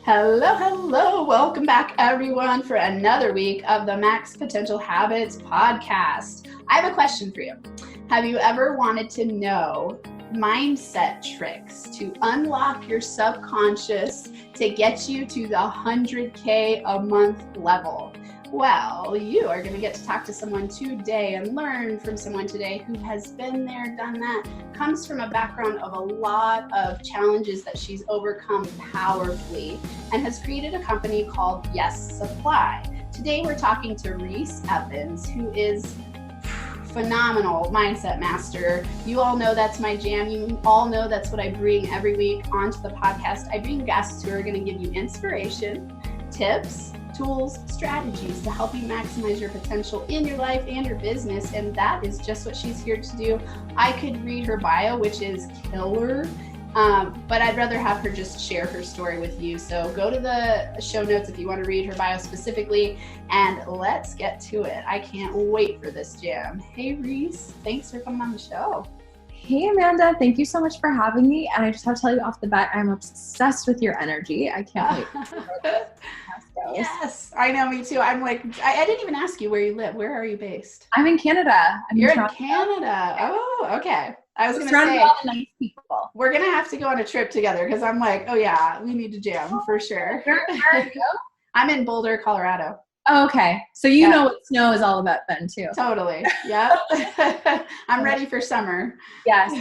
Hello, hello. Welcome back, everyone, for another week of the Max Potential Habits podcast. I have a question for you. Have you ever wanted to know mindset tricks to unlock your subconscious to get you to the 100K a month level? Well, you are going to get to talk to someone today and learn from someone today who has been there, done that, comes from a background of a lot of challenges that she's overcome powerfully, and has created a company called Yes Supply. Today we're talking to Reese Evans, who is phenomenal mindset master. You all know that's my jam. You all know that's what I bring every week onto the podcast. I bring guests who are going to give you inspiration, tips, tools, strategies to help you maximize your potential in your life and your business. And that is just what she's here to do. I could read her bio, which is killer. But I'd rather have her just share her story with you. So go to the show notes if you want to read her bio specifically, and let's get to it. I can't wait for this jam. Hey, Reese, thanks for coming on the show. Hey, Amanda, thank you so much for having me. And I just have to tell you off the bat, I'm obsessed with your energy. I can't wait. Yes, I know, me too. I'm like, I didn't even ask you where you live. Where are you based? I'm in Canada. You're in Canada. Oh, okay. I was going to say, all the nice people. We're going to have to go on a trip together because I'm like, oh yeah, we need to jam for sure. Where are you? I'm in Boulder, Colorado. Oh, okay. So you know what snow is all about then too. Totally. Yep. I'm ready for summer. Yes.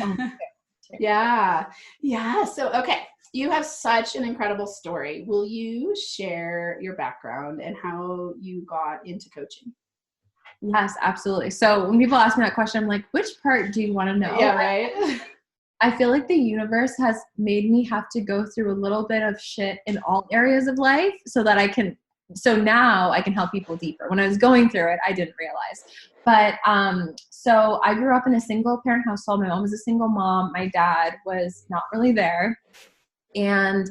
Yeah. So, okay. You have such an incredible story. Will you share your background and how you got into coaching? Yes, absolutely. So when people ask me that question, I'm like, which part do you want to know? Yeah, right. I feel like the universe has made me have to go through a little bit of shit in all areas of life so that so now I can help people deeper. When I was going through it, I didn't realize. But so I grew up in a single parent household. My mom was a single mom. My dad was not really there. And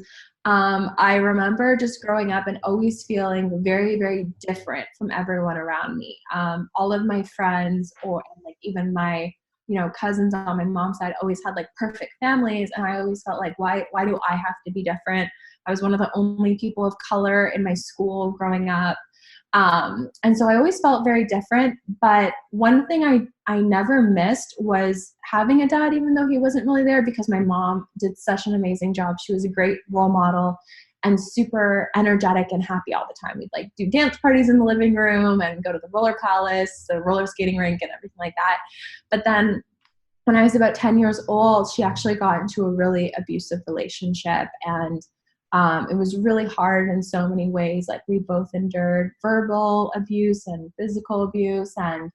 I remember just growing up and always feeling very, very different from everyone around me. All of my friends or like even my, cousins on my mom's side always had like perfect families. And I always felt like, why do I have to be different? I was one of the only people of color in my school growing up. And so I always felt very different. But one thing I never missed was having a dad, even though he wasn't really there, because my mom did such an amazing job. She was a great role model and super energetic and happy all the time. We'd like do dance parties in the living room and go to the roller palace, the roller skating rink and everything like that. But then when I was about 10 years old, she actually got into a really abusive relationship, and it was really hard in so many ways. Like we both endured verbal abuse and physical abuse, and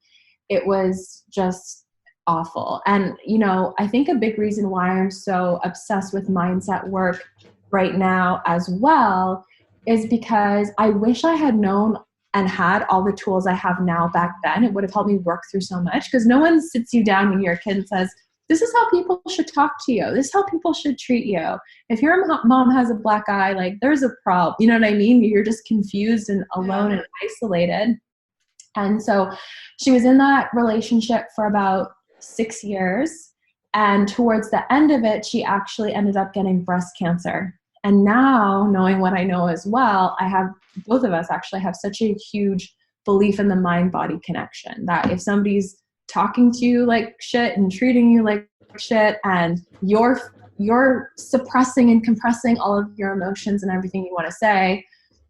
it was just awful. And, I think a big reason why I'm so obsessed with mindset work right now as well is because I wish I had known and had all the tools I have now back then. It would have helped me work through so much, because no one sits you down when you're a kid and says, this is how people should talk to you. This is how people should treat you. If your mom has a black eye, like there's a problem. You know what I mean? You're just confused and alone and isolated. And so she was in that relationship for about 6 years. And towards the end of it, she actually ended up getting breast cancer. And now, knowing what I know as well, both of us actually have such a huge belief in the mind-body connection that if somebody's talking to you like shit and treating you like shit, and you're suppressing and compressing all of your emotions and everything you want to say,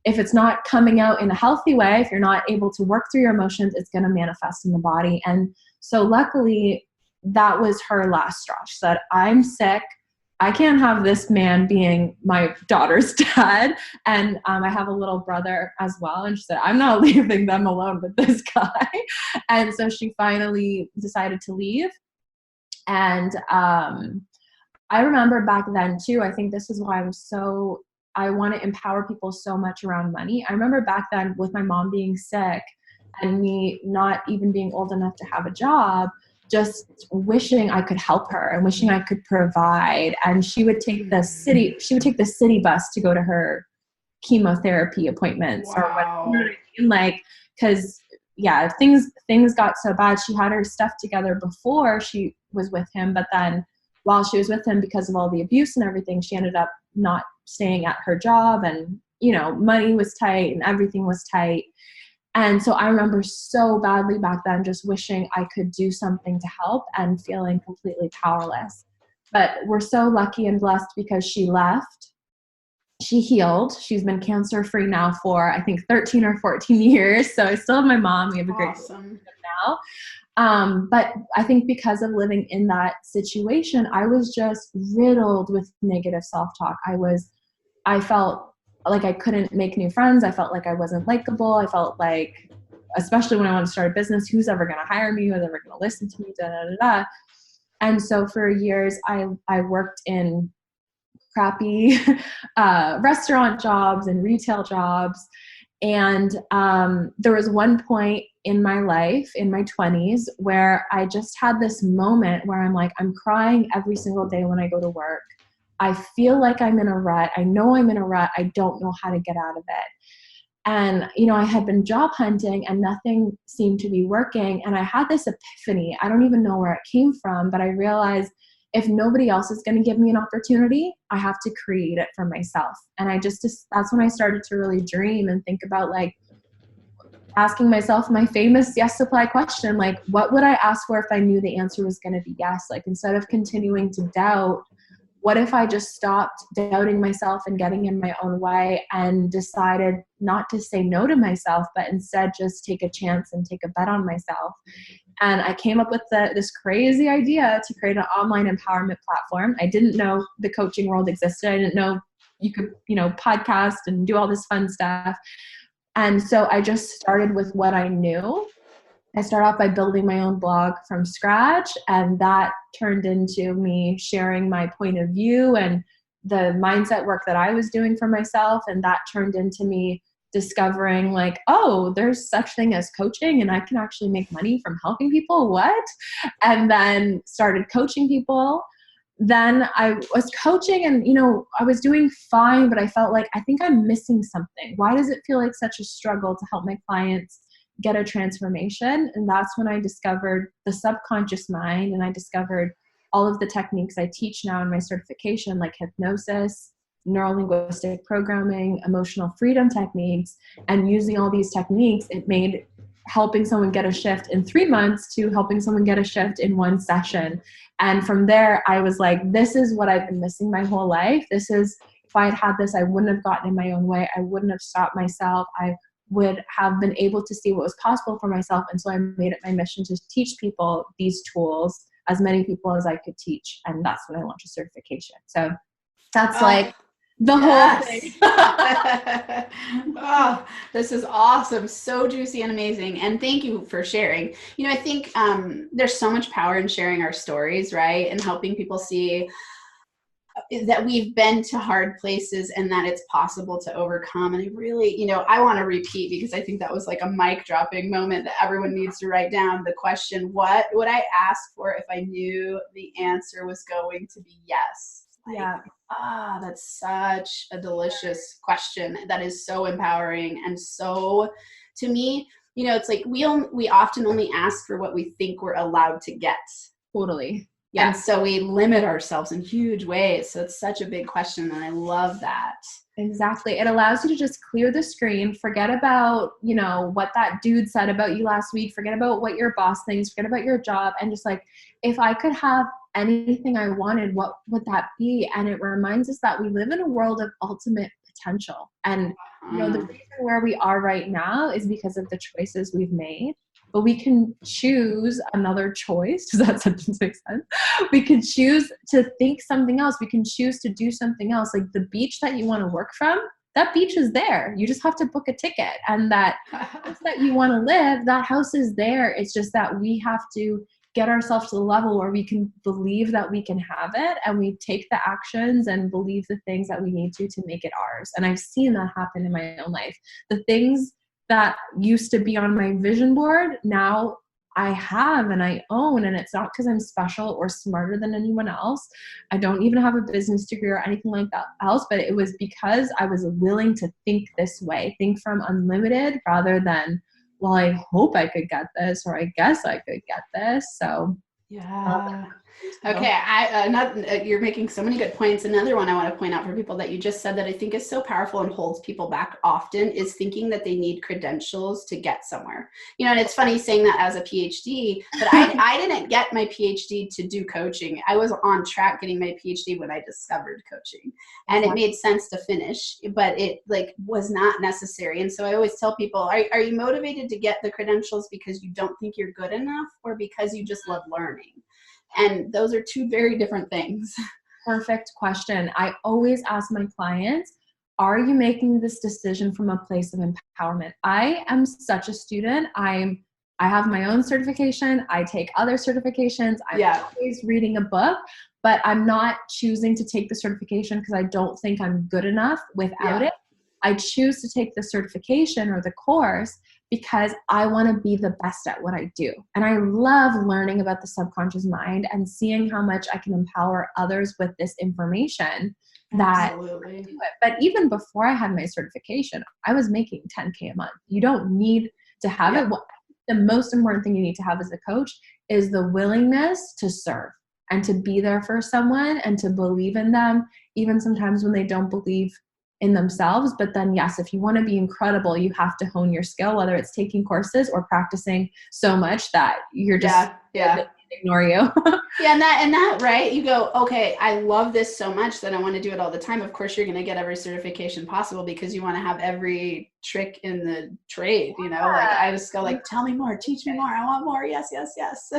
if it's not coming out in a healthy way, if you're not able to work through your emotions, it's going to manifest in the body. And so luckily that was her last straw. She said, I'm sick. I can't have this man being my daughter's dad. And I have a little brother as well. And she said, I'm not leaving them alone with this guy. And so she finally decided to leave. And I remember back then too, I think this is why I want to empower people so much around money. I remember back then with my mom being sick and me not even being old enough to have a job, just wishing I could help her and wishing I could provide. And she would take the city bus to go to her chemotherapy appointments. Wow. Or whatever. Like, cause things got so bad. She had her stuff together before she was with him, but then while she was with him, because of all the abuse and everything, she ended up not staying at her job, and, you know, money was tight and everything was tight. And so I remember so badly back then just wishing I could do something to help and feeling completely powerless. But we're so lucky and blessed because she left. She healed. She's been cancer-free now for, I think, 13 or 14 years. So I still have my mom. We have a great relationship now. But I think because of living in that situation, I was just riddled with negative self-talk. I felt like I couldn't make new friends. I felt like I wasn't likable. I felt like, especially when I wanted to start a business, who's ever going to hire me? Who's ever going to listen to me? Da, da, da, da. And so for years, I worked in crappy restaurant jobs and retail jobs. And there was one point in my life, in my 20s, where I just had this moment where I'm like, I'm crying every single day when I go to work. I feel like I'm in a rut. I know I'm in a rut. I don't know how to get out of it. And, you know, I had been job hunting and nothing seemed to be working. And I had this epiphany. I don't even know where it came from, but I realized if nobody else is going to give me an opportunity, I have to create it for myself. And that's when I started to really dream and think about, like, asking myself my famous yes supply question, like, what would I ask for if I knew the answer was going to be yes? Like, instead of continuing to doubt, what if I just stopped doubting myself and getting in my own way and decided not to say no to myself, but instead just take a chance and take a bet on myself? And I came up with this crazy idea to create an online empowerment platform. I didn't know the coaching world existed. I didn't know you could, you know, podcast and do all this fun stuff. And so I just started with what I knew. I started off by building my own blog from scratch, and that turned into me sharing my point of view and the mindset work that I was doing for myself. And that turned into me discovering, like, oh, there's such thing as coaching and I can actually make money from helping people. What? And then started coaching people. Then I was coaching and, you know, I was doing fine, but I felt like, I think I'm missing something. Why does it feel like such a struggle to help my clients get a transformation? And that's when I discovered the subconscious mind, and I discovered all of the techniques I teach now in my certification, like hypnosis, neuro-linguistic programming, emotional freedom techniques. And using all these techniques, it made helping someone get a shift in 3 months to helping someone get a shift in 1 session. And from there, I was like, this is what I've been missing my whole life. If I had had this, I wouldn't have gotten in my own way. I wouldn't have stopped myself. I would have been able to see what was possible for myself. And so I made it my mission to teach people these tools, as many people as I could teach. And that's when I launched a certification. So that's like the whole thing. Oh, this is awesome. So juicy and amazing. And thank you for sharing. You know, I think there's so much power in sharing our stories, right? And helping people see that we've been to hard places and that it's possible to overcome. And I really, you know, I want to repeat, because I think that was like a mic dropping moment that everyone needs to write down the question, what would I ask for if I knew the answer was going to be yes? Like, Yeah. That's such a delicious question that is so empowering. And so, to me, you know, it's like we often only ask for what we think we're allowed to get. Totally. Yeah. And so we limit ourselves in huge ways. So it's such a big question, and I love that. Exactly. It allows you to just clear the screen, forget about, you know, what that dude said about you last week, forget about what your boss thinks, forget about your job, and just like, if I could have anything I wanted, what would that be? And it reminds us that we live in a world of ultimate potential. And, you know, the reason where we are right now is because of the choices we've made. But we can choose another choice. Does that sentence make sense? We can choose to think something else. We can choose to do something else. Like the beach that you want to work from, that beach is there. You just have to book a ticket. And that house that you want to live, that house is there. It's just that we have to get ourselves to the level where we can believe that we can have it, and we take the actions and believe the things that we need to make it ours. And I've seen that happen in my own life. The things that used to be on my vision board, now I have and I own. And it's not because I'm special or smarter than anyone else. I don't even have a business degree or anything like that else, but it was because I was willing to think this way, think from unlimited rather than, well, I hope I could get this, or I guess I could get this. So yeah. Okay, you're making so many good points. Another one I want to point out for people that you just said that I think is so powerful and holds people back often is thinking that they need credentials to get somewhere. You know, and it's funny saying that as a PhD, but I didn't get my PhD to do coaching. I was on track getting my PhD when I discovered coaching, and it made sense to finish, but it like was not necessary. And so I always tell people, are you motivated to get the credentials because you don't think you're good enough, or because you just love learning? And those are two very different things. Perfect question. I always ask my clients, are you making this decision from a place of empowerment? I am such a student. I have my own certification. I take other certifications. I'm always reading a book, but I'm not choosing to take the certification because I don't think I'm good enough without it. I choose to take the certification or the course because I want to be the best at what I do. And I love learning about the subconscious mind and seeing how much I can empower others with this information. Absolutely. But even before I had my certification, I was making $10K a month. You don't need to have it. The most important thing you need to have as a coach is the willingness to serve and to be there for someone and to believe in them, even sometimes when they don't believe in themselves. But then, yes, if you want to be incredible, you have to hone your skill, whether it's taking courses or practicing so much that you're just ignore you. And that, right? You go, okay, I love this so much that I want to do it all the time. Of course, you're going to get every certification possible because you want to have every trick in the trade, you know, like I just go like, tell me more, teach me more. I want more. Yes, yes, yes.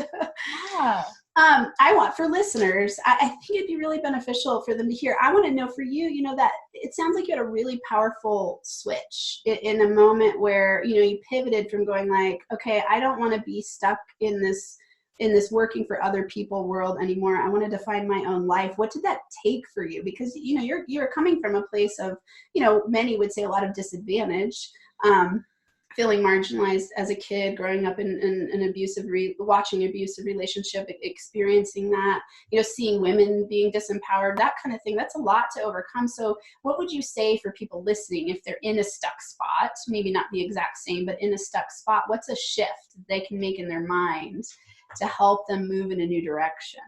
I want for listeners, I think it'd be really beneficial for them to hear. I want to know for you, you know, that it sounds like you had a really powerful switch in a moment where, you know, you pivoted from going like, okay, I don't want to be stuck in this working for other people world anymore. I wanted to find my own life. What did that take for you? Because, you know, you're coming from a place of, you know, many would say a lot of disadvantage, feeling marginalized as a kid, growing up in an abusive, watching abusive relationship, experiencing that, you know, seeing women being disempowered, that kind of thing. That's a lot to overcome. So what would you say for people listening if they're in a stuck spot, maybe not the exact same, but in a stuck spot? What's a shift they can make in their mind to help them move in a new direction?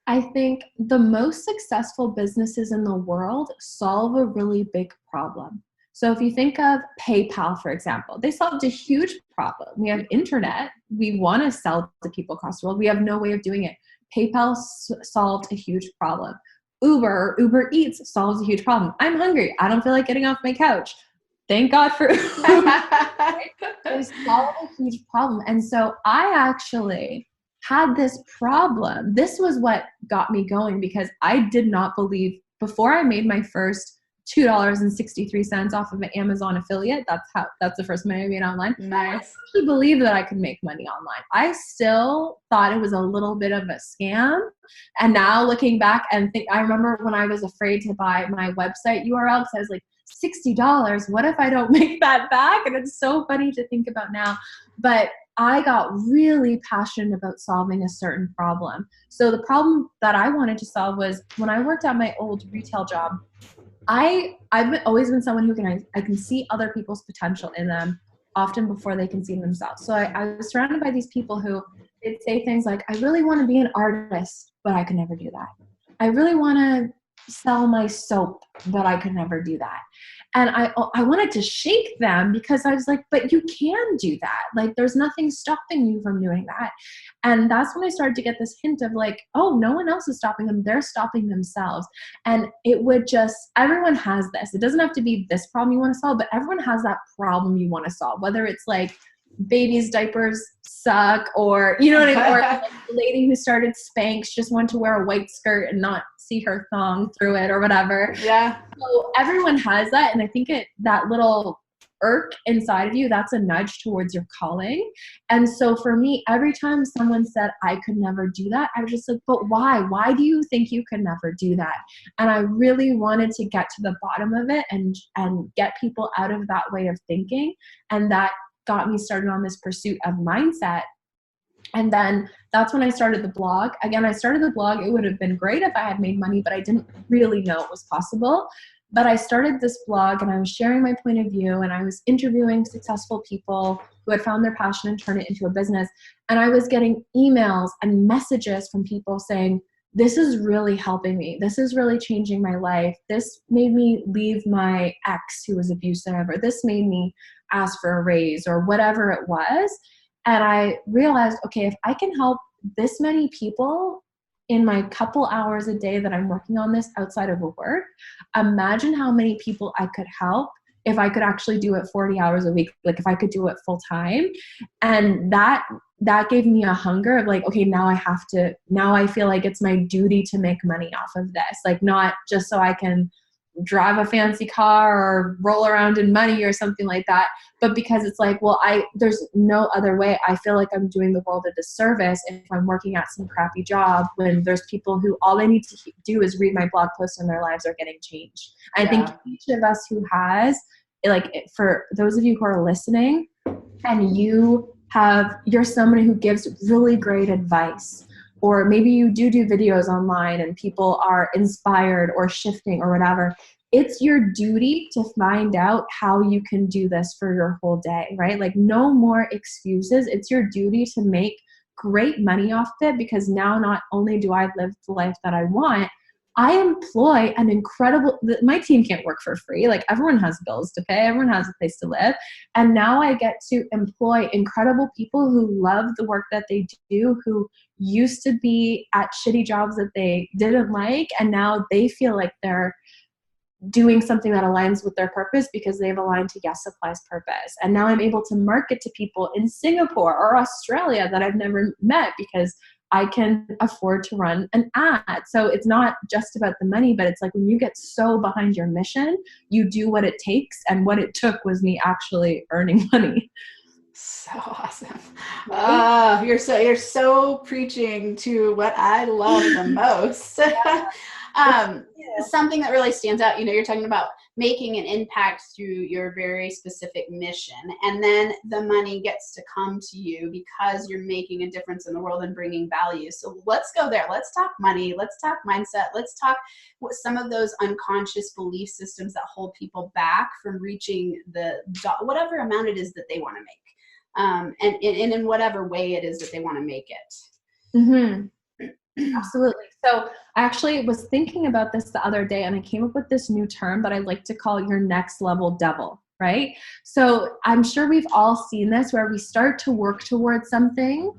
I think the most successful businesses in the world solve a really big problem. So if you think of PayPal, for example, they solved a huge problem. We have internet. We want to sell to people across the world. We have no way of doing it. PayPal solved a huge problem. Uber Eats solves a huge problem. I'm hungry. I don't feel like getting off my couch. Thank God for They solve a huge problem. And so I actually had this problem. This was what got me going because I did not believe, before I made my first $2.63 off of an Amazon affiliate. That's the first money I made online. Nice. I actually believed that I could make money online. I still thought it was a little bit of a scam. And now looking back and I remember when I was afraid to buy my website URL because I was like, $60, what if I don't make that back? And it's so funny to think about now. But I got really passionate about solving a certain problem. So the problem that I wanted to solve was when I worked at my old retail job, I've always been someone who I can see other people's potential in them often before they can see themselves. So I was surrounded by these people who they'd say things like, I really want to be an artist, but I could never do that. I really want to sell my soap, but I could never do that. And I wanted to shake them because I was like, but you can do that. Like, there's nothing stopping you from doing that. And that's when I started to get this hint of like, oh, no one else is stopping them. They're stopping themselves. And everyone has this. It doesn't have to be this problem you want to solve, but everyone has that problem you want to solve, whether it's like babies' diapers suck or, you know what I mean? Or like the lady who started Spanx just wanted to wear a white skirt and not see her thong through it or whatever. Yeah. So everyone has that. And I think that little irk inside of you, that's a nudge towards your calling. And so for me, every time someone said I could never do that, I was just like, but why? Why do you think you could never do that? And I really wanted to get to the bottom of it and get people out of that way of thinking. And that got me started on this pursuit of mindset. And then that's when I started the blog. Again, I started the blog. It would have been great if I had made money, but I didn't really know it was possible. But I started this blog and I was sharing my point of view and I was interviewing successful people who had found their passion and turned it into a business. And I was getting emails and messages from people saying, this is really helping me. This is really changing my life. This made me leave my ex who was abusive, or this made me ask for a raise, or whatever it was. And I realized, okay, if I can help this many people in my couple hours a day that I'm working on this outside of work, imagine how many people I could help if I could actually do it 40 hours a week, like if I could do it full time. And that gave me a hunger of like, okay, now I feel like it's my duty to make money off of this. Like, not just so I can drive a fancy car or roll around in money or something like that, but because it's like, well, there's no other way. I feel like I'm doing the world a disservice if I'm working at some crappy job when there's people who all they need to do is read my blog post and their lives are getting changed. I think each of us who has, like, for those of you who are listening and you're somebody who gives really great advice, or maybe you do videos online and people are inspired or shifting or whatever, it's your duty to find out how you can do this for your whole day, right? Like, no more excuses. It's your duty to make great money off it, because now not only do I live the life that I want, I employ my team can't work for free. Like, everyone has bills to pay. Everyone has a place to live. And now I get to employ incredible people who love the work that they do, who used to be at shitty jobs that they didn't like. And now they feel like they're doing something that aligns with their purpose because they've aligned to Yes Supply's purpose. And now I'm able to market to people in Singapore or Australia that I've never met because I can afford to run an ad. So it's not just about the money, but it's like when you get so behind your mission, you do what it takes. And what it took was me actually earning money. So awesome. Oh, you're so preaching to what I love the most. Something that really stands out, you're talking about making an impact through your very specific mission, and then the money gets to come to you because you're making a difference in the world and bringing value. So let's go there. Let's talk money. Let's talk mindset. Let's talk what some of those unconscious belief systems that hold people back from reaching whatever amount it is that they want to make. And in whatever way it is that they want to make it. Mm-hmm. Absolutely. So I actually was thinking about this the other day, and I came up with this new term that I like to call your next level devil, right? So I'm sure we've all seen this, where we start to work towards something,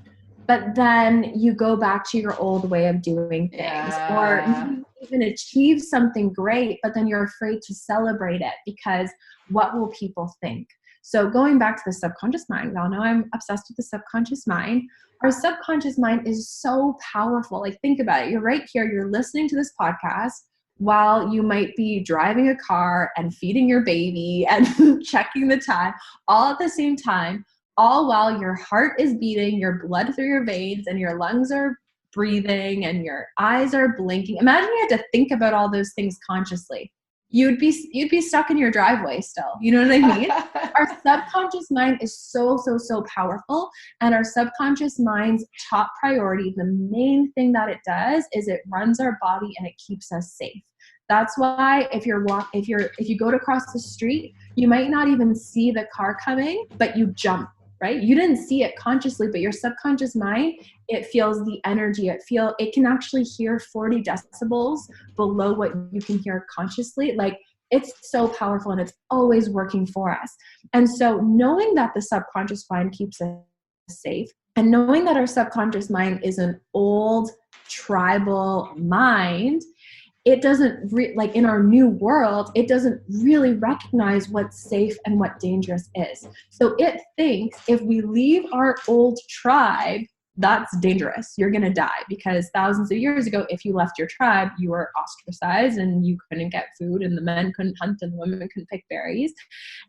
but then you go back to your old way of doing things, or you even achieve something great, but then you're afraid to celebrate it because what will people think? So going back to the subconscious mind, we all know I'm obsessed with the subconscious mind. Our subconscious mind is so powerful. Like, think about it. You're right here. You're listening to this podcast while you might be driving a car and feeding your baby and checking the time all at the same time, all while your heart is beating, your blood through your veins, and your lungs are breathing and your eyes are blinking. Imagine you had to think about all those things consciously. You'd be stuck in your driveway still. You know what I mean? Our subconscious mind is so powerful, and our subconscious mind's top priority, the main thing that it does, is it runs our body and it keeps us safe. That's why if you go to cross the street, you might not even see the car coming, but you jump, right? You didn't see it consciously, but your subconscious mind, it feels the energy. It can actually hear 40 decibels below what you can hear consciously. Like, it's so powerful, and it's always working for us. And so knowing that the subconscious mind keeps us safe, and knowing that our subconscious mind is an old tribal mind, it doesn't like in our new world, it doesn't really recognize what's safe and what dangerous is. So it thinks if we leave our old tribe, that's dangerous. You're going to die, because thousands of years ago, if you left your tribe, you were ostracized and you couldn't get food, and the men couldn't hunt and the women couldn't pick berries.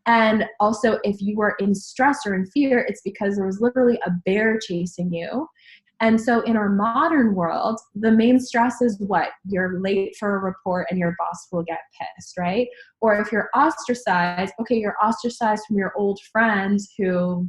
And also, if you were in stress or in fear, it's because there was literally a bear chasing you. And so in our modern world, the main stress is what? You're late for a report and your boss will get pissed, right? Or if you're ostracized, okay, you're ostracized from your old friends who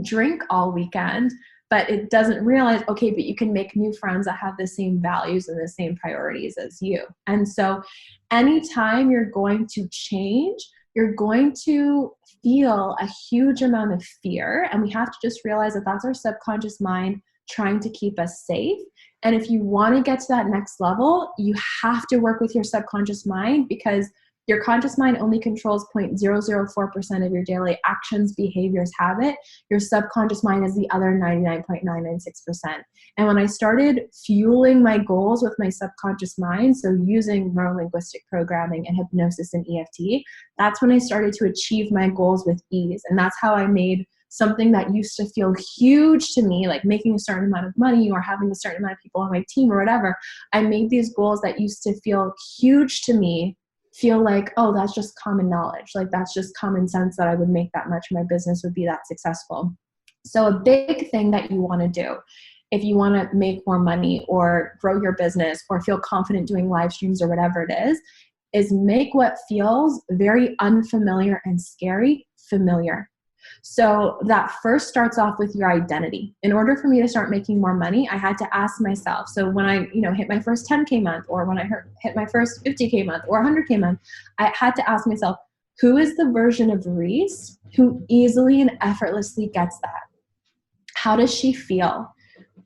drink all weekend, but it doesn't realize, okay, but you can make new friends that have the same values and the same priorities as you. And so anytime you're going to change, you're going to feel a huge amount of fear. And we have to just realize that that's our subconscious mind trying to keep us safe. And if you want to get to that next level, you have to work with your subconscious mind, because your conscious mind only controls 0.004% of your daily actions, behaviors, habit. Your subconscious mind is the other 99.996%. And when I started fueling my goals with my subconscious mind, so using Neuro-Linguistic Programming and hypnosis and EFT, that's when I started to achieve my goals with ease. And that's how I made something that used to feel huge to me, like making a certain amount of money or having a certain amount of people on my team or whatever. I made these goals that used to feel huge to me feel like, oh, that's just common knowledge. Like that's just common sense that I would make that much, my business would be that successful. So a big thing that you want to do if you want to make more money or grow your business or feel confident doing live streams or whatever it is make what feels very unfamiliar and scary familiar. So that first starts off with your identity. In order for me to start making more money, I had to ask myself. So when I, hit my first 10K month, or when I hit my first 50K month or 100K month, I had to ask myself, who is the version of Reese who easily and effortlessly gets that? How does she feel?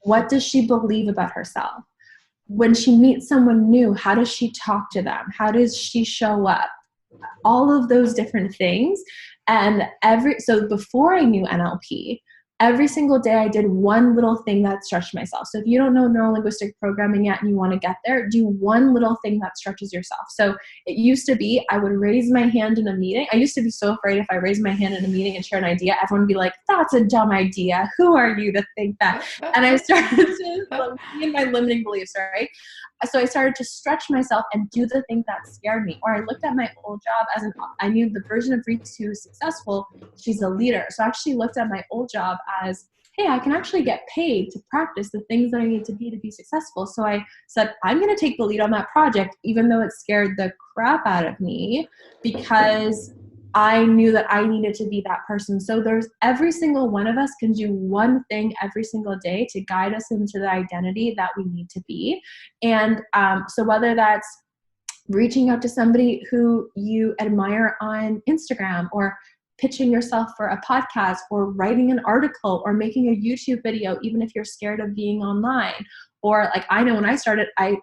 What does she believe about herself? When she meets someone new, how does she talk to them? How does she show up? All of those different things. And so before I knew NLP, every single day I did one little thing that stretched myself. So if you don't know Neuro-Linguistic Programming yet and you want to get there, do one little thing that stretches yourself. So it used to be, I would raise my hand in a meeting. I used to be so afraid if I raised my hand in a meeting and shared an idea, everyone would be like, that's a dumb idea. Who are you to think that? And I started to be in my limiting beliefs, right? So I started to stretch myself and do the thing that scared me. Or I looked at my old job I knew the version of Reese who is successful, she's a leader. So I actually looked at my old job as, hey, I can actually get paid to practice the things that I need to be successful. So I said, I'm going to take the lead on that project, even though it scared the crap out of me, because I knew that I needed to be that person. So every single one of us can do one thing every single day to guide us into the identity that we need to be. And so whether that's reaching out to somebody who you admire on Instagram, or pitching yourself for a podcast, or writing an article, or making a YouTube video, even if you're scared of being online. Or like, I know when I started, I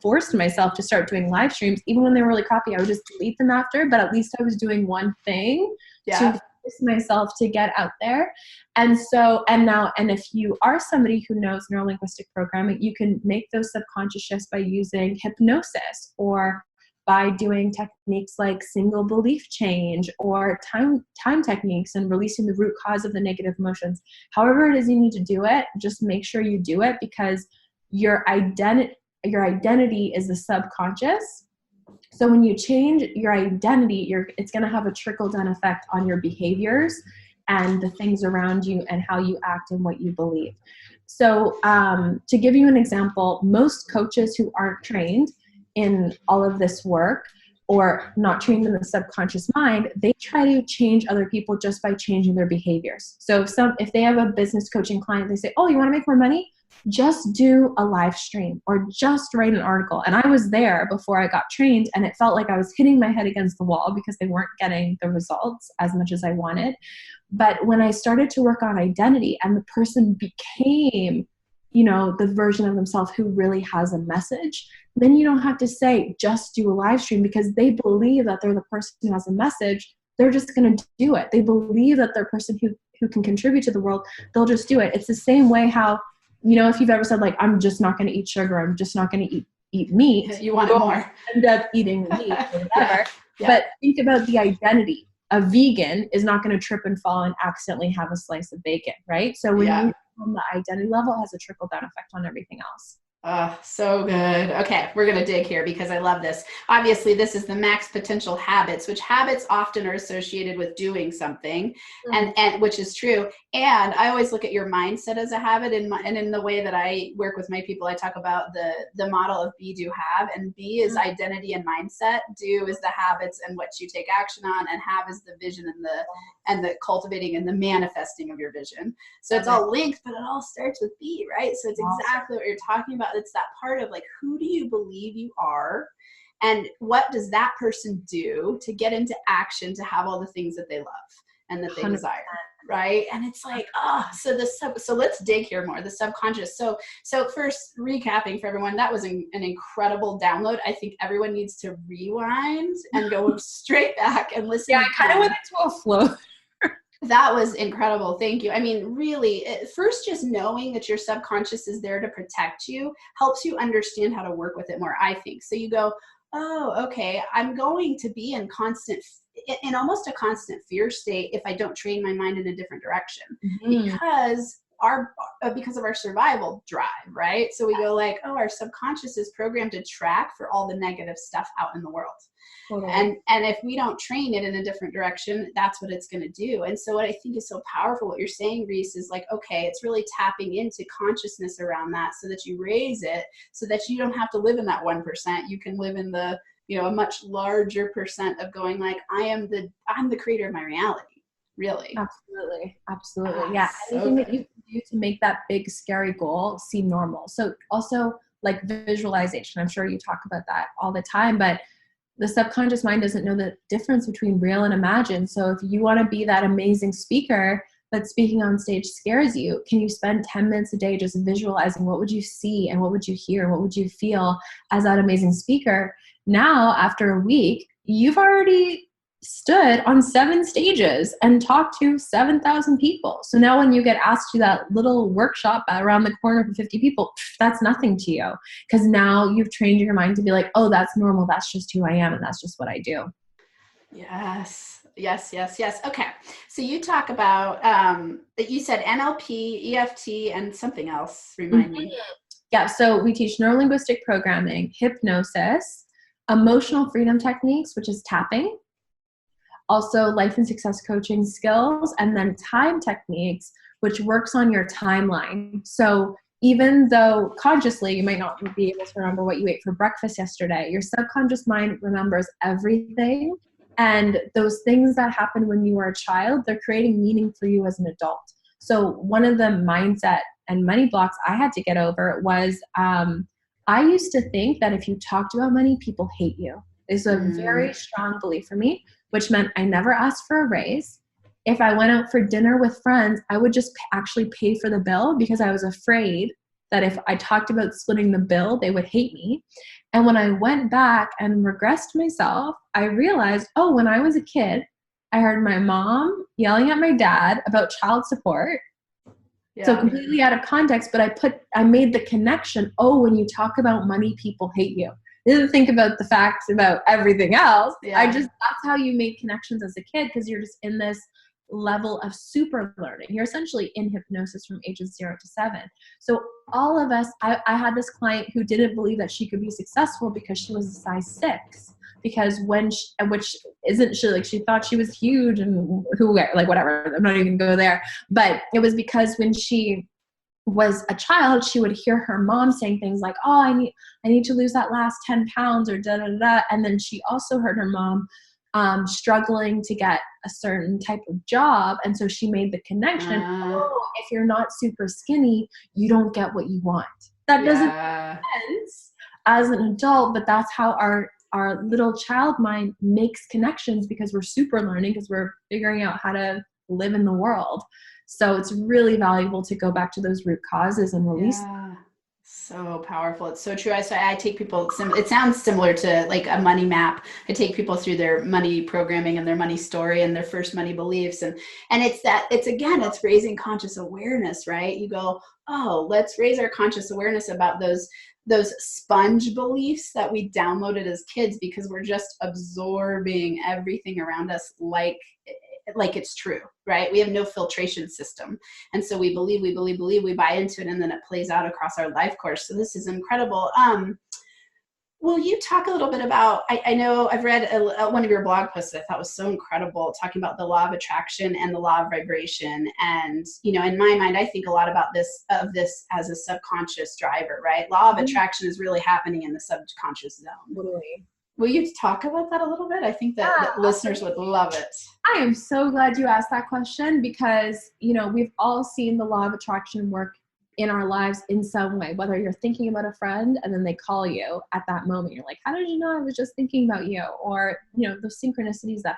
forced myself to start doing live streams. Even when they were really crappy, I would just delete them after, but at least I was doing one thing to force myself to get out there. And if you are somebody who knows Neuro-Linguistic Programming, you can make those subconscious shifts by using hypnosis, or by doing techniques like single belief change, or time techniques, and releasing the root cause of the negative emotions. However it is you need to do it, just make sure you do it, because your identity is the subconscious. So when you change your identity, it's going to have a trickle-down effect on your behaviors and the things around you and how you act and what you believe. So to give you an example, most coaches who aren't trained in all of this work, or not trained in the subconscious mind, they try to change other people just by changing their behaviors. So if they have a business coaching client, they say, oh, you want to make more money? Just do a live stream, or just write an article. And I was there before I got trained, and it felt like I was hitting my head against the wall because they weren't getting the results as much as I wanted. But when I started to work on identity, and the person became, the version of themselves who really has a message, then you don't have to say, just do a live stream, because they believe that they're the person who has a message. They're just going to do it. They believe that they're a person who can contribute to the world. They'll just do it. It's the same way how, if you've ever said, like, I'm just not going to eat sugar, I'm just not going to eat meat. You want it more. End up eating meat or whatever. Yeah. But think about the identity. A vegan is not going to trip and fall and accidentally have a slice of bacon, right? So when you on the identity level, it has a trickle-down effect on everything else. Oh, so good. Okay, we're going to dig here because I love this. Obviously, this is the max potential habits, which habits often are associated with doing something, and which is true. And I always look at your mindset as a habit, and in the way that I work with my people, I talk about the model of be, do, have, and be is identity and mindset. Do is the habits and what you take action on, and have is the vision and the cultivating and the manifesting of your vision. So it's all linked, but it all starts with be, right? So it's exactly what you're talking about. It's that part of like, who do you believe you are? And what does that person do to get into action to have all the things that they love and that they 100%. desire? Right. And it's like, so let's dig here more, the subconscious. So first, recapping for everyone, that was an incredible download. I think everyone needs to rewind and go straight back and listen. Yeah, I kind of went into a flow. That was incredible. Thank you. I mean, really, first, just knowing that your subconscious is there to protect you helps you understand how to work with it more, I think. So you go, oh, okay, I'm going to be in almost a constant fear state if I don't train my mind in a different direction, because of our survival drive, right? So we go like, oh, our subconscious is programmed to track for all the negative stuff out in the world. Totally. And if we don't train it in a different direction, that's what it's going to do. And so what I think is so powerful, what you're saying, Reese, is like, okay, it's really tapping into consciousness around that so that you raise it so that you don't have to live in that 1%. You can live in the, a much larger percent of going like, I'm the creator of my reality. Really. Absolutely. Yeah. Anything that you can do to make that big, scary goal seem normal. So also like visualization, I'm sure you talk about that all the time, but the subconscious mind doesn't know the difference between real and imagined. So if you want to be that amazing speaker, but speaking on stage scares you, can you spend 10 minutes a day just visualizing what would you see and what would you hear and what would you feel as that amazing speaker? Now, after a week, you've already stood on 7 stages and talked to 7,000 people. So now when you get asked to that little workshop around the corner for 50 people, that's nothing to you, because now you've trained your mind to be like, oh, that's normal. That's just who I am. And that's just what I do. Yes. Okay. So you talk about, that you said NLP, EFT, and something else. Remind me. Yeah. So we teach neuro-linguistic programming, hypnosis, emotional freedom techniques, which is tapping, also life and success coaching skills, and then time techniques, which works on your timeline. So even though consciously you might not be able to remember what you ate for breakfast yesterday, your subconscious mind remembers everything. And those things that happened when you were a child, they're creating meaning for you as an adult. So one of the mindset and money blocks I had to get over was I used to think that if you talked about money, people hate you. It's a very strong belief for me, which meant I never asked for a raise. If I went out for dinner with friends, I would just actually pay for the bill because I was afraid that if I talked about splitting the bill, they would hate me. And when I went back and regressed myself, I realized, oh, when I was a kid, I heard my mom yelling at my dad about child support. Yeah. So completely out of context, but I made the connection. Oh, when you talk about money, people hate you. Didn't think about the facts about everything else. Yeah. That's how you make connections as a kid, because you're just in this level of super learning. You're essentially in hypnosis from ages 0 to 7. So all of us, I had this client who didn't believe that she could be successful because she was a size 6. Because she thought she was huge and whatever. I'm not even gonna go there. But it was because when she was a child, she would hear her mom saying things like, oh, I need to lose that last 10 pounds or da da da. And then she also heard her mom struggling to get a certain type of job. And so she made the connection, if you're not super skinny, you don't get what you want. That doesn't make sense as an adult, but that's how our little child mind makes connections, because we're super learning, because we're figuring out how to live in the world. So it's really valuable to go back to those root causes and release. Yeah. So powerful. It's so true. I take people, it sounds similar to like a money map. I take people through their money programming and their money story and their first money beliefs. And it's raising conscious awareness, right? You go, oh, let's raise our conscious awareness about those sponge beliefs that we downloaded as kids, because we're just absorbing everything around us like it's true, right? We have no filtration system. And so we believe, we buy into it, and then it plays out across our life course. So this is incredible. Will you talk a little bit about, I know I've read one of your blog posts that I thought was so incredible, talking about the law of attraction and the law of vibration. And, in my mind, I think a lot about this as a subconscious driver, right? Law of attraction is really happening in the subconscious zone. Totally. Will you talk about that a little bit? I think that listeners would love it. I am so glad you asked that question, because, we've all seen the law of attraction work in our lives in some way, whether you're thinking about a friend and then they call you at that moment. You're like, how did you know I was just thinking about you? Or, those synchronicities that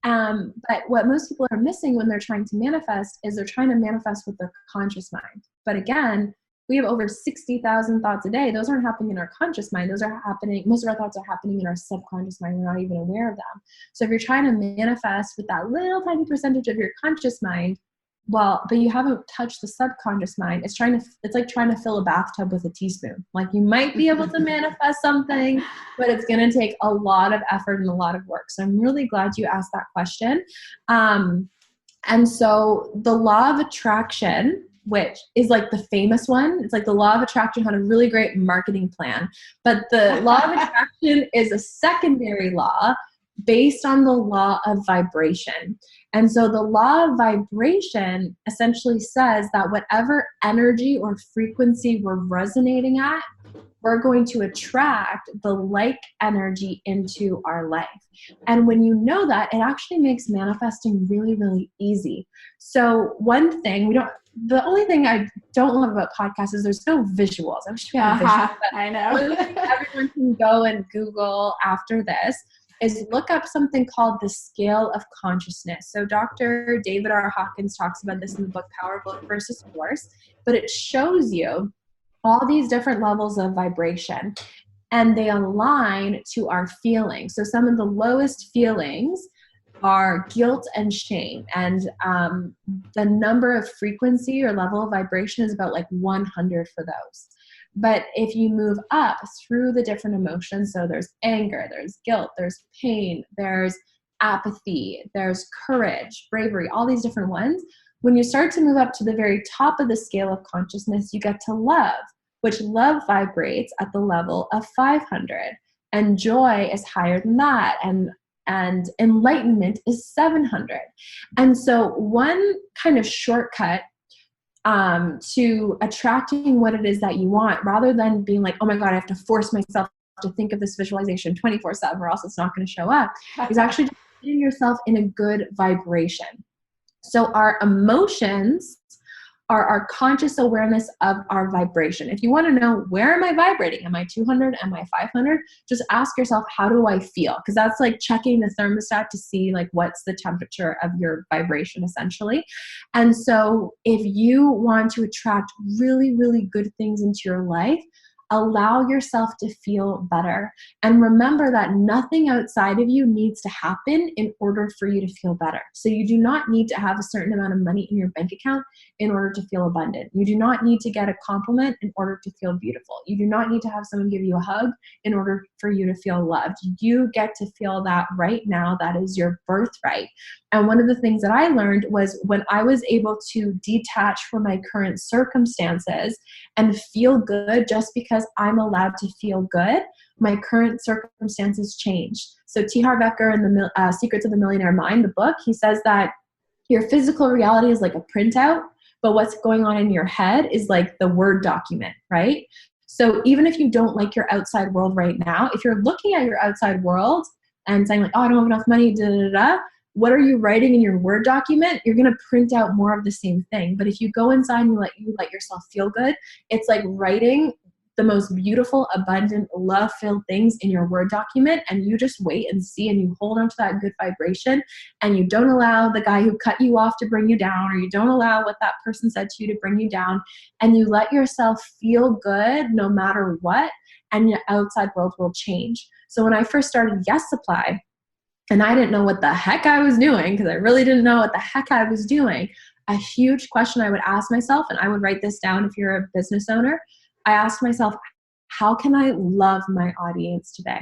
happen. But what most people are missing when they're trying to manifest is they're trying to manifest with their conscious mind. But again, we have over 60,000 thoughts a day. Those aren't happening in our conscious mind. Most of our thoughts are happening in our subconscious mind. We're not even aware of them. So if you're trying to manifest with that little tiny percentage of your conscious mind, but you haven't touched the subconscious mind, it's like trying to fill a bathtub with a teaspoon. Like, you might be able to manifest something, but it's going to take a lot of effort and a lot of work. So I'm really glad you asked that question. And so the law of attraction, which is like the famous one, it's like the law of attraction had a really great marketing plan, but the law of attraction is a secondary law based on the law of vibration. And so the law of vibration essentially says that whatever energy or frequency we're resonating at, we're going to attract the like energy into our life. And when you know that, it actually makes manifesting really, really easy. So one thing the only thing I don't love about podcasts is there's no visuals. I wish we had visuals. I know. One thing everyone can go and Google after this is look up something called the scale of consciousness. So Dr. David R. Hawkins talks about this in the book Power of Look versus Force, but it shows you all these different levels of vibration, and they align to our feelings. So some of the lowest feelings are guilt and shame, and the number of frequency or level of vibration is about like 100 for those. But if you move up through the different emotions, so there's anger, there's guilt, there's pain, there's apathy, there's courage, bravery, all these different ones. When you start to move up to the very top of the scale of consciousness, you get to love, which love vibrates at the level of 500. And joy is higher than that. And enlightenment is 700. And so one kind of shortcut to attracting what it is that you want, rather than being like, oh my God, I have to force myself to think of this visualization 24/7 or else it's not going to show up, is actually just putting yourself in a good vibration. So our emotions are our conscious awareness of our vibration. If you want to know, where am I vibrating? Am I 200? Am I 500? Just ask yourself, how do I feel? Because that's like checking the thermostat to see like what's the temperature of your vibration essentially. And so if you want to attract really, really good things into your life, allow yourself to feel better. And remember that nothing outside of you needs to happen in order for you to feel better. So you do not need to have a certain amount of money in your bank account in order to feel abundant. You do not need to get a compliment in order to feel beautiful. You do not need to have someone give you a hug in order for you to feel loved. You get to feel that right now. That is your birthright. And one of the things that I learned was when I was able to detach from my current circumstances and feel good just because I'm allowed to feel good, my current circumstances changed. So T. Harv Eker in the Secrets of the Millionaire Mind, the book, he says that your physical reality is like a printout, but what's going on in your head is like the Word document, right? So even if you don't like your outside world right now, if you're looking at your outside world and saying like, oh, I don't have enough money, what are you writing in your Word document? You're going to print out more of the same thing. But if you go inside and you let yourself feel good, it's like writing the most beautiful, abundant, love-filled things in your Word document, and you just wait and see, and you hold on to that good vibration, and you don't allow the guy who cut you off to bring you down, or you don't allow what that person said to you to bring you down, and you let yourself feel good no matter what, and your outside world will change. So when I first started Yes Supply, and I didn't know what the heck I was doing, because I really didn't know what the heck I was doing, a huge question I would ask myself, and I would write this down if you're a business owner, I asked myself, how can I love my audience today?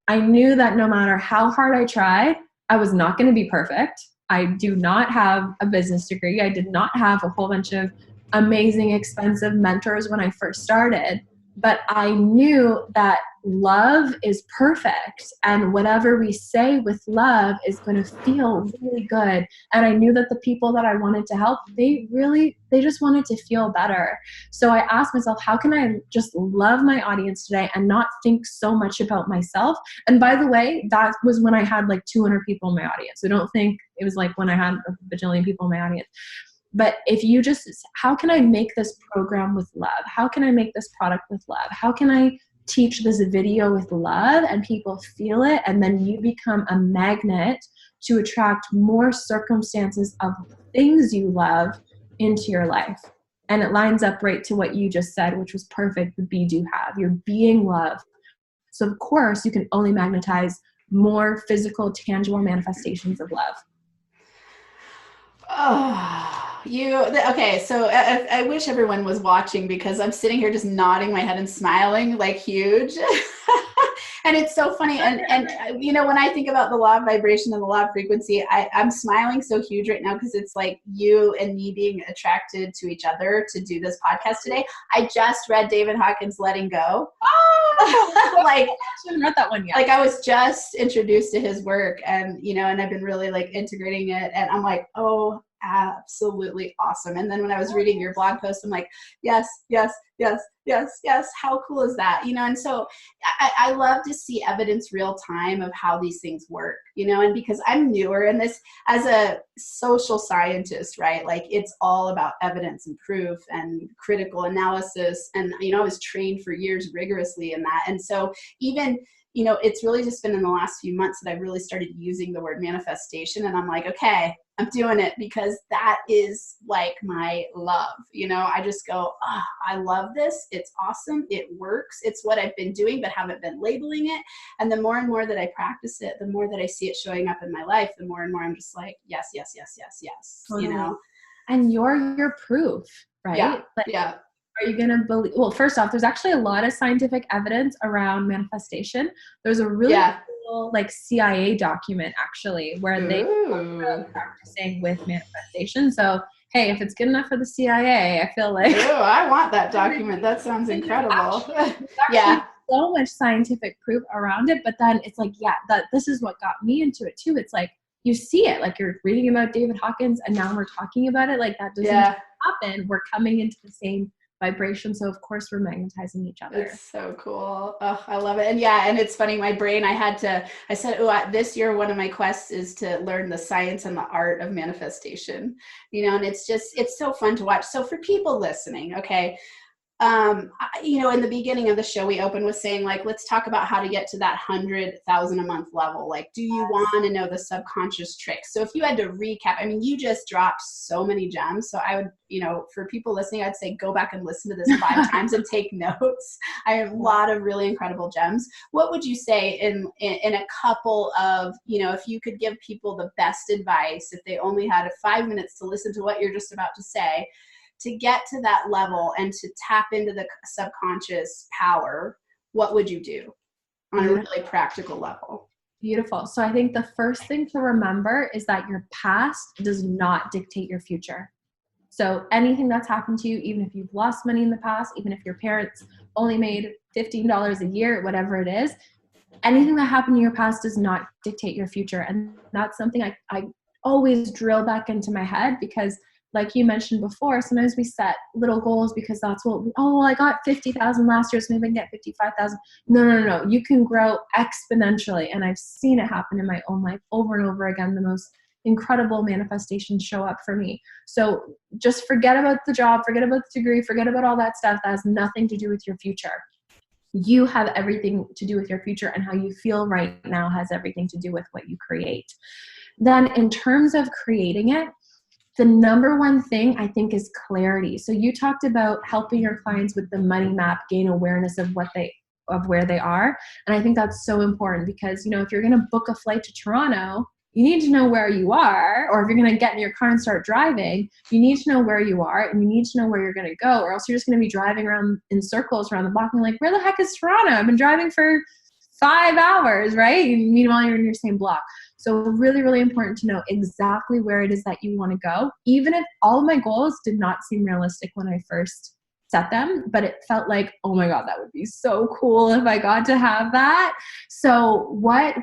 I knew that no matter how hard I tried, I was not going to be perfect. I do not have a business degree. I did not have a whole bunch of amazing, expensive mentors when I first started. But I knew that love is perfect, and whatever we say with love is going to feel really good. And I knew that the people that I wanted to help, they just wanted to feel better. So I asked myself, how can I just love my audience today and not think so much about myself? And by the way, that was when I had like 200 people in my audience. So don't think it was like when I had a bajillion people in my audience. But if you just, how can I make this program with love? How can I make this product with love? How can I teach this video with love and people feel it? And then you become a magnet to attract more circumstances of things you love into your life. And it lines up right to what you just said, which was perfect. The be, do, have. You're being love. So of course you can only magnetize more physical, tangible manifestations of love. Oh, okay. So I wish everyone was watching because I'm sitting here just nodding my head and smiling like huge. And it's so funny. And when I think about the law of vibration and the law of frequency, I'm smiling so huge right now because it's like you and me being attracted to each other to do this podcast today. I just read David Hawkins' Letting Go. Oh, like I haven't read that one yet. Like I was just introduced to his work and I've been really like integrating it and I'm like, oh, absolutely awesome. And then when I was reading your blog post, I'm like, yes, yes, yes, yes, yes. How cool is that? And so I love to see evidence real time of how these things work, and because I'm newer in this as a social scientist, right? Like it's all about evidence and proof and critical analysis. And, I was trained for years rigorously in that. And so even it's really just been in the last few months that I've really started using the word manifestation. And I'm like, okay, I'm doing it because that is like my love. I just go, oh, I love this. It's awesome. It works. It's what I've been doing, but haven't been labeling it. And the more and more that I practice it, the more that I see it showing up in my life, the more and more I'm just like, yes, yes, yes, yes, yes. And you're your proof, right? Yeah. Like, yeah. Are you going to believe? Well, first off, there's actually a lot of scientific evidence around manifestation. There's a really cool like CIA document actually where they are practicing with manifestation. So, hey, if it's good enough for the CIA, I feel like. Oh, I want that document. That sounds incredible. Actually so much scientific proof around it. But then it's like, this is what got me into it too. It's like, you see it, like you're reading about David Hawkins and now we're talking about it. Like that doesn't happen. We're coming into the same vibration. So of course we're magnetizing each other. It's so cool. Oh, I love it. And and it's funny, my brain, I said, this year, one of my quests is to learn the science and the art of manifestation, and it's so fun to watch. So for people listening, okay, in the beginning of the show, we opened with saying like, let's talk about how to get to that 100,000 a month level. Like, do you want to know the subconscious tricks? So if you had to recap, you just dropped so many gems. So I would, for people listening, I'd say go back and listen to this 5 times and take notes. I have a lot of really incredible gems. What would you say in a couple of, if you could give people the best advice, if they only had 5 minutes to listen to what you're just about to say, to get to that level and to tap into the subconscious power, what would you do on a really practical level? Beautiful. So I think the first thing to remember is that your past does not dictate your future. So anything that's happened to you, even if you've lost money in the past, even if your parents only made $15 a year, whatever it is, anything that happened in your past does not dictate your future. And that's something I always drill back into my head because like you mentioned before, sometimes we set little goals because that's what, I got 50,000 last year, so maybe I can get 55,000. No. You can grow exponentially. And I've seen it happen in my own life over and over again. The most incredible manifestations show up for me. So just forget about the job, forget about the degree, forget about all that stuff. That has nothing to do with your future. You have everything to do with your future, and how you feel right now has everything to do with what you create. Then in terms of creating it, the number one thing I think is clarity. So you talked about helping your clients with the money map, gain awareness of where they are. And I think that's so important because, if you're going to book a flight to Toronto, you need to know where you are, or if you're going to get in your car and start driving, you need to know where you are and you need to know where you're going to go, or else you're just going to be driving around in circles around the block and like, where the heck is Toronto? I've been driving for 5 hours, right? Meanwhile, you're in your same block. So really, really important to know exactly where it is that you want to go. Even if all of my goals did not seem realistic when I first set them, but it felt like, oh my God, that would be so cool if I got to have that. So I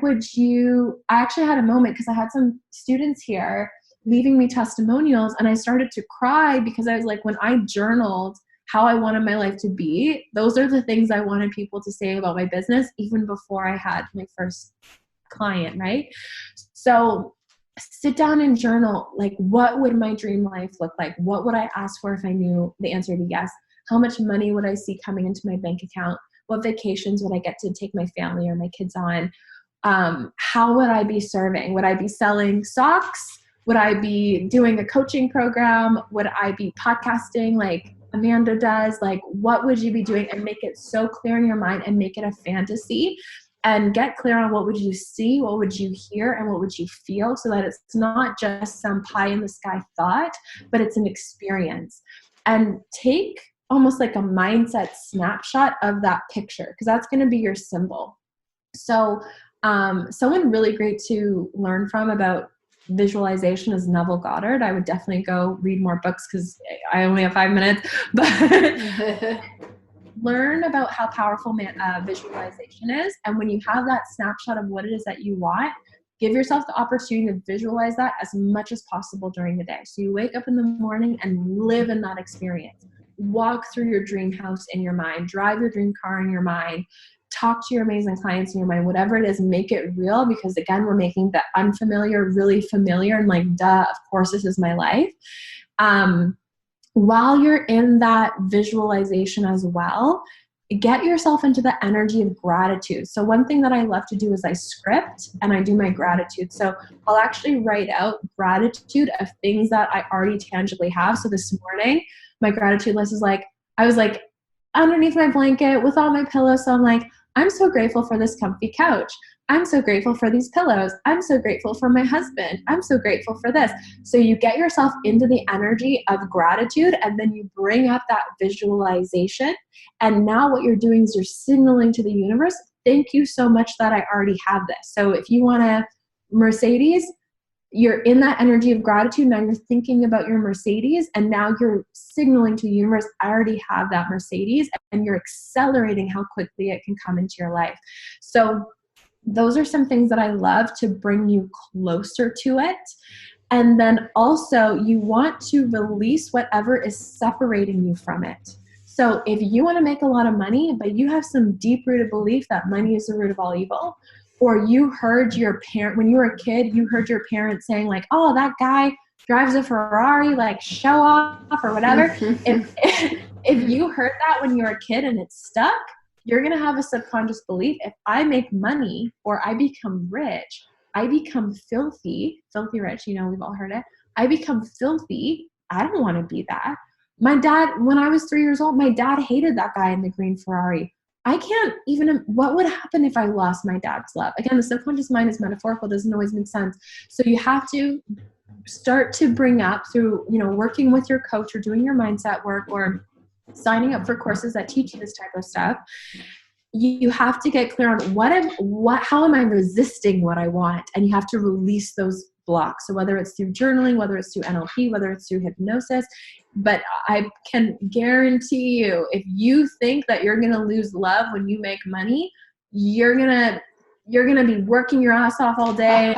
actually had a moment because I had some students here leaving me testimonials and I started to cry because I was like, when I journaled how I wanted my life to be, those are the things I wanted people to say about my business even before I had my first client, right? So sit down and journal. Like, what would my dream life look like? What would I ask for if I knew the answer to yes? How much money would I see coming into my bank account? What vacations would I get to take my family or my kids on? How would I be serving? Would I be selling socks? Would I be doing a coaching program? Would I be podcasting like Amanda does? Like, what would you be doing? And make it so clear in your mind and make it a fantasy, and get clear on what would you see, what would you hear, and what would you feel, so that it's not just some pie in the sky thought, but it's an experience. And take almost like a mindset snapshot of that picture, because that's going to be your symbol. So someone really great to learn from about visualization is Neville Goddard. I would definitely go read more books because I only have 5 minutes, but learn about how powerful visualization is. And when you have that snapshot of what it is that you want, give yourself the opportunity to visualize that as much as possible during the day. So you wake up in the morning and live in that experience. Walk through your dream house in your mind, drive your dream car in your mind, talk to your amazing clients in your mind, whatever it is, make it real, because again, we're making the unfamiliar really familiar, and like, duh, of course this is my life. While you're in that visualization as well, get yourself into the energy of gratitude. So one thing that I love to do is I script and I do my gratitude. So I'll actually write out gratitude of things that I already tangibly have. So this morning, my gratitude list is like, I was like underneath my blanket with all my pillows. So I'm like, I'm so grateful for this comfy couch. I'm so grateful for these pillows. I'm so grateful for my husband. I'm so grateful for this. So you get yourself into the energy of gratitude, and then you bring up that visualization. And now what you're doing is you're signaling to the universe, thank you so much that I already have this. So if you want a Mercedes, you're in that energy of gratitude. Now you're thinking about your Mercedes, and now you're signaling to the universe, I already have that Mercedes, and you're accelerating how quickly it can come into your life. So those are some things that I love to bring you closer to it. And then also you want to release whatever is separating you from it. So if you want to make a lot of money, but you have some deep-rooted belief that money is the root of all evil, or you heard your parent, when you were a kid, you heard your parents saying like, oh, that guy drives a Ferrari, like show off or whatever. If you heard that when you were a kid and it's stuck, you're going to have a subconscious belief. If I make money or I become rich, I become filthy rich. You know, we've all heard it. I become filthy. I don't want to be that. My dad, when I was 3 years old, my dad hated that guy in the green Ferrari. I can't even, what would happen if I lost my dad's love? Again, the subconscious mind is metaphorical, doesn't always make sense. So you have to start to bring up through, you know, working with your coach or doing your mindset work or signing up for courses that teach you this type of stuff. You have to get clear on how am I resisting what I want? And you have to release those blocks. So whether it's through journaling, whether it's through NLP, whether it's through hypnosis, but I can guarantee you, if you think that you're going to lose love when you make money, you're going to be working your ass off all day.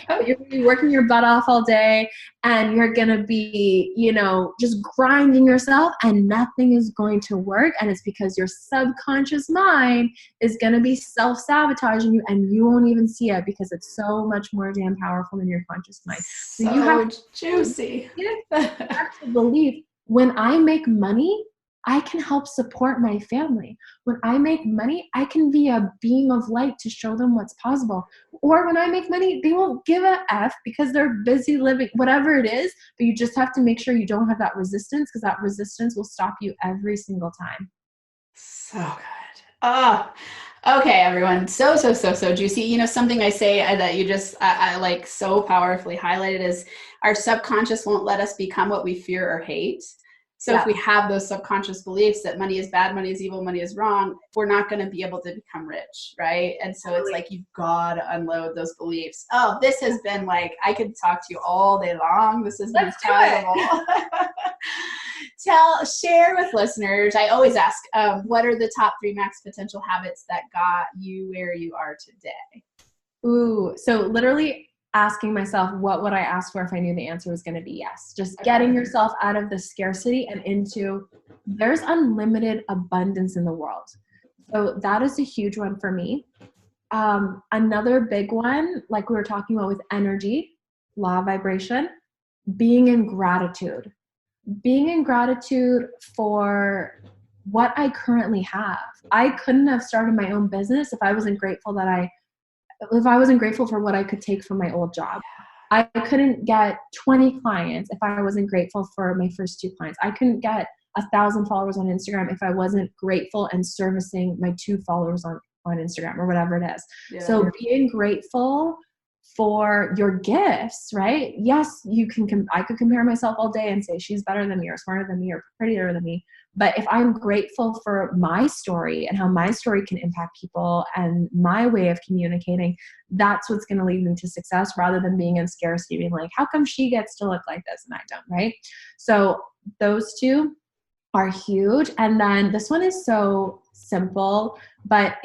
You're going to be working your butt off all day, and you're going to be, you know, just grinding yourself, and nothing is going to work. And it's because your subconscious mind is going to be self-sabotaging you, and you won't even see it because it's so much more damn powerful than your conscious mind. So you have juicy. You have to believe, when I make money, I can help support my family. When I make money, I can be a beam of light to show them what's possible. Or when I make money, they won't give a F because they're busy living, whatever it is. But you just have to make sure you don't have that resistance, because that resistance will stop you every single time. So good. Oh, okay, everyone. So juicy. You know, something I say that you just, I like so powerfully highlighted is our subconscious won't let us become what we fear or hate. So if we have those subconscious beliefs that money is bad, money is evil, money is wrong, we're not going to be able to become rich, right? And so it's like, you've got to unload those beliefs. Oh, this has been like, I could talk to you all day long. This has been incredible. Share with listeners. I always ask, what are the top 3 max potential habits that got you where you are today? Ooh, so literally asking myself, what would I ask for if I knew the answer was going to be yes? Just getting yourself out of the scarcity and into, there's unlimited abundance in the world. So that is a huge one for me. Another big one, like we were talking about with energy, law of vibration, being in gratitude. Being in gratitude for what I currently have. I couldn't have started my own business if I wasn't grateful for what I could take from my old job. I couldn't get 20 clients if I wasn't grateful for my first 2 clients. I couldn't get 1,000 followers on Instagram if I wasn't grateful and servicing my 2 followers on Instagram or whatever it is. Yeah. So being grateful for your gifts, right? Yes, I could compare myself all day and say she's better than me or smarter than me or prettier than me. But if I'm grateful for my story and how my story can impact people and my way of communicating, that's what's going to lead me to success rather than being in scarcity, being like, how come she gets to look like this and I don't, right? So those 2 are huge. And then this one is so simple, but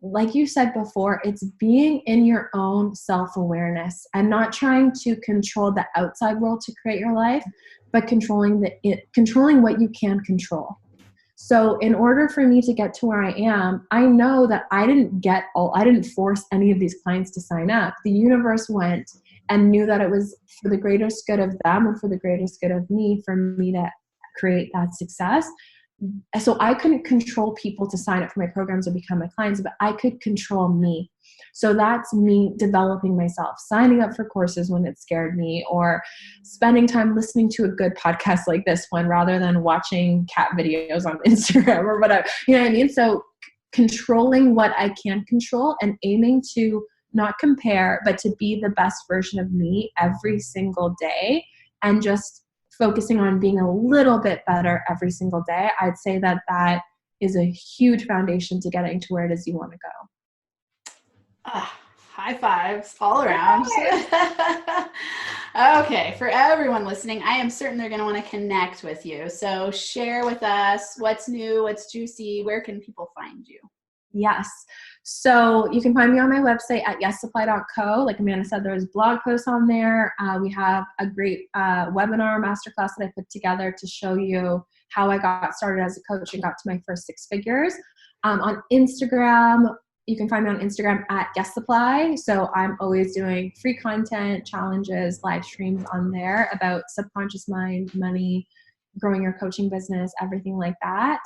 like you said before, it's being in your own self-awareness and not trying to control the outside world to create your life, but controlling what you can control. So in order for me to get to where I am, I know that I didn't force any of these clients to sign up. The universe went and knew that it was for the greatest good of them and for the greatest good of me, for me to create that success. So I couldn't control people to sign up for my programs or become my clients, but I could control me. So that's me developing myself, signing up for courses when it scared me, or spending time listening to a good podcast like this one rather than watching cat videos on Instagram or whatever. You know what I mean? So controlling what I can control and aiming to not compare, but to be the best version of me every single day, and just focusing on being a little bit better every single day. I'd say that is a huge foundation to getting to where it is you want to go. High fives all around. Okay, for everyone listening, I am certain they're going to want to connect with you. So share with us what's new, what's juicy, where can people find you? Yes. So you can find me on my website at yessupply.co. Like Amanda said, there's blog posts on there. We have a great webinar masterclass that I put together to show you how I got started as a coach and got to my first 6 figures. On Instagram, you can find me on Instagram at yessupply. So I'm always doing free content, challenges, live streams on there about subconscious mind, money, growing your coaching business, everything like that.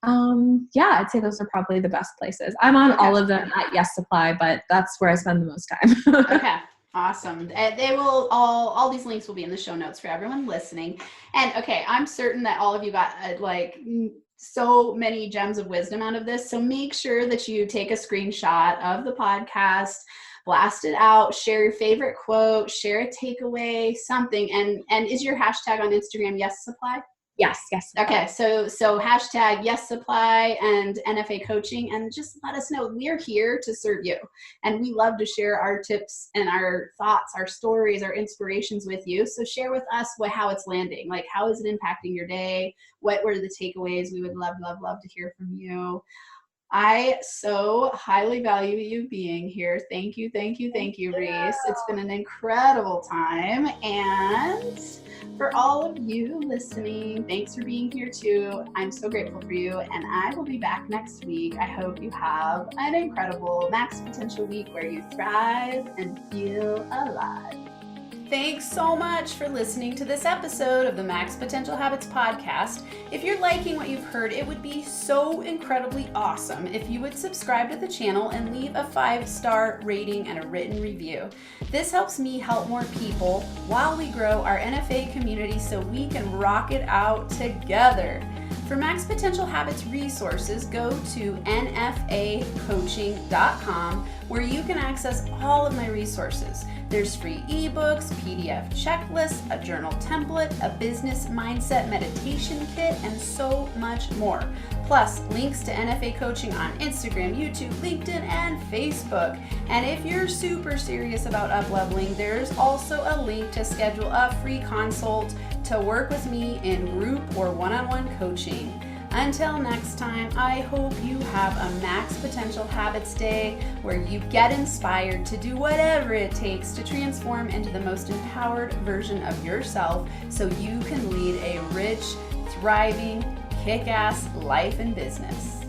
I'd say those are probably the best places. I'm on all of them at Yes Supply, but that's where I spend the most time. Okay. Awesome. They will all these links will be in the show notes for everyone listening. And okay, I'm certain that all of you got so many gems of wisdom out of this. So make sure that you take a screenshot of the podcast, blast it out, share your favorite quote, share a takeaway, something. And is your hashtag on Instagram Yes Supply? Yes. Okay, so hashtag Yes Supply and NFA Coaching, and just let us know. We're here to serve you, and we love to share our tips and our thoughts, our stories, our inspirations with you. So share with us how it's landing. Like, how is it impacting your day? What were the takeaways? We would love to hear from you. I so highly value you being here. Thank you, Reese. It's been an incredible time. And for all of you listening, thanks for being here too. I'm so grateful for you, and I will be back next week. I hope you have an incredible Max Potential week where you thrive and feel alive. Thanks so much for listening to this episode of the Max Potential Habits podcast. If you're liking what you've heard, it would be so incredibly awesome if you would subscribe to the channel and leave a 5-star rating and a written review. This helps me help more people while we grow our NFA community so we can rock it out together. For Max Potential Habits resources, go to nfacoaching.com where you can access all of my resources. There's free ebooks, PDF checklists, a journal template, a business mindset meditation kit, and so much more. Plus, links to NFA coaching on Instagram, YouTube, LinkedIn, and Facebook. And if you're super serious about up-leveling, there's also a link to schedule a free consult to work with me in group or one-on-one coaching. Until next time, I hope you have a Max Potential Habits Day where you get inspired to do whatever it takes to transform into the most empowered version of yourself so you can lead a rich, thriving, kick-ass life and business.